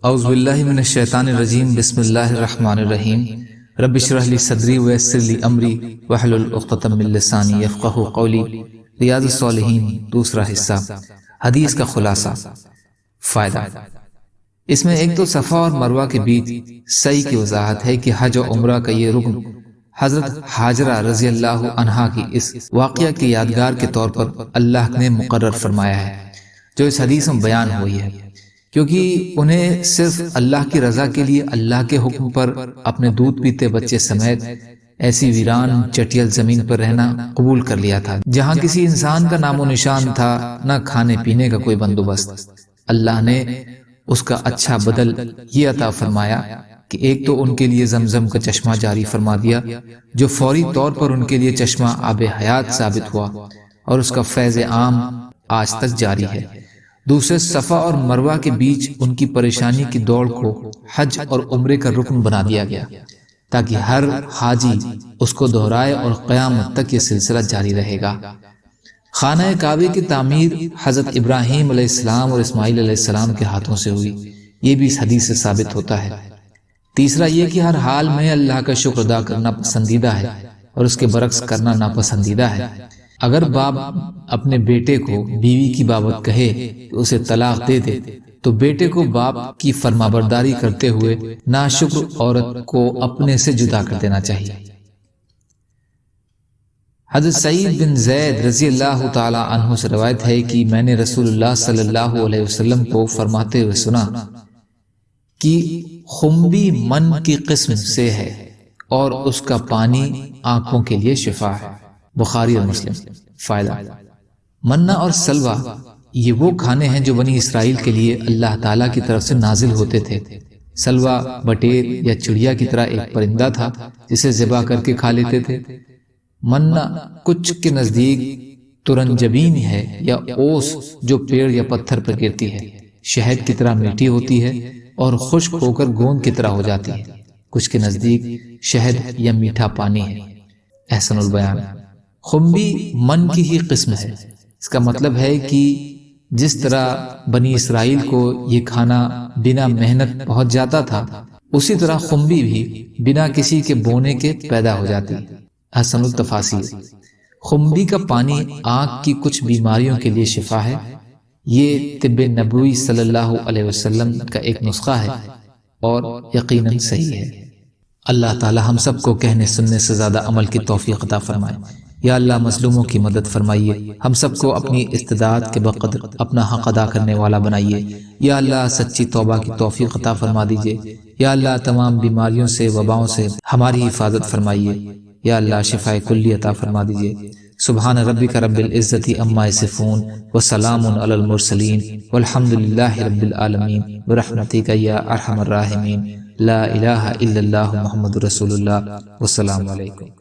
اعوذ باللہ من الشیطان الرجیم، بسم اللہ الرحمن الرحیم۔ رب اشرح لی صدری ویسر لی امری واحلل عقدۃ من لسانی یفقہوا قولی۔ ریاض الصالحین دوسرا حصہ، حدیث کا خلاصہ۔ فائدہ، اس میں ایک تو صفا اور مروہ کے بیچ سعی کی وضاحت ہے کہ حج و عمرہ کا یہ رکن حضرت حاجرہ رضی اللہ عنہا کی اس واقعہ کی یادگار کے طور پر اللہ نے مقرر فرمایا ہے، جو اس حدیث میں بیان ہوئی ہے، کیونکہ انہیں صرف اللہ کی رضا کے لیے اللہ کے حکم پر اپنے دودھ پیتے بچے سمیت ایسی ویران چٹیل زمین پر رہنا قبول کر لیا تھا جہاں کسی انسان کا نام و نشان تھا، نہ کھانے پینے کا کوئی بندوبست۔ اللہ نے اس کا اچھا بدل یہ عطا فرمایا کہ ایک تو ان کے لیے زمزم کا چشمہ جاری فرما دیا، جو فوری طور پر ان کے لیے چشمہ آب حیات ثابت ہوا، اور اس کا فیض عام آج تک جاری ہے۔ دوسرے، صفا اور مروہ کے بیچ ان کی پریشانی کی دوڑ کو حج اور عمرے کا رکن بنا دیا گیا، تاکہ ہر حاجی اس کو دہرائے اور قیامت تک یہ سلسلہ جاری رہے گا۔ خانہ کعبے کی تعمیر حضرت ابراہیم علیہ السلام اور اسماعیل علیہ السلام کے ہاتھوں سے ہوئی، یہ بھی اس حدیث سے ثابت ہوتا ہے۔ تیسرا یہ کہ ہر حال میں اللہ کا شکر ادا کرنا پسندیدہ ہے اور اس کے برعکس کرنا ناپسندیدہ ہے۔ اگر باپ اپنے بیٹے کو بیوی کی بابت کہے کہ اسے طلاق دے دے، تو بیٹے کو باپ کی فرمانبرداری کرتے ہوئے ناشکر عورت کو اپنے سے جدا کر دینا چاہیے۔ حضرت سعید بن زید رضی اللہ تعالی عنہ سے روایت ہے کہ میں نے رسول اللہ صلی اللہ علیہ وسلم کو فرماتے ہوئے سنا کہ خنبی من کی قسم سے ہے اور اس کا پانی آنکھوں کے لیے شفا ہے، بخاری اور مسلم۔ فائدہ، منا اور سلوہ یہ وہ کھانے ہیں جو بنی اسرائیل کے لیے اللہ تعالیٰ کی طرف سے نازل ہوتے تھے۔ سلوہ بٹیر یا چڑیا کی طرح ایک پرندہ تھا جسے ذبح کر کے کھا لیتے تھے۔ منا کچھ کے نزدیک ترنجبین ہے یا اوس جو پیڑ یا پتھر پر گرتی ہے، شہد کی طرح میٹھی ہوتی ہے اور خشک ہو کر گوند کی طرح ہو جاتی ہے۔ کچھ کے نزدیک شہد یا میٹھا پانی ہے۔ احسن البیان، خنبی من کی ہی قسم ہے۔ اس کا مطلب ہے کہ جس طرح بنی اسرائیل کو یہ کھانا بنا محنت پہنچ جاتا تھا، اسی طرح خنبی بھی بنا کسی کے بونے کے پیدا ہو جاتی ہے۔ حسن التفاسیر، خنبی کا پانی آنکھ کی کچھ بیماریوں کے لیے شفا ہے۔ یہ طب نبوی صلی اللہ علیہ وسلم کا ایک نسخہ ہے اور یقیناً صحیح ہے۔ اللہ تعالی ہم سب کو کہنے سننے سے زیادہ عمل کی توفیق عطا فرمائے۔ یا اللہ مظلوموں کی مدد فرمائیے، ہم سب کو اپنی استطاعت کے بقدر اپنا حق ادا کرنے والا بنائیے۔ یا اللہ سچی توبہ کی توفیق عطا فرما دیجیے۔ یا اللہ تمام بیماریوں سے وباؤں سے ہماری حفاظت فرمائیے۔ یا اللہ شفاء کلی عطا فرما دیجیے۔ سبحان ربک رب العزت عما یصفون وسلام علی المرسلین والحمد للہ رب العالمین برحمتک یا ارحم الراحمین۔ لا الہ الا اللہ محمد رسول اللہ۔ والسلام علیکم۔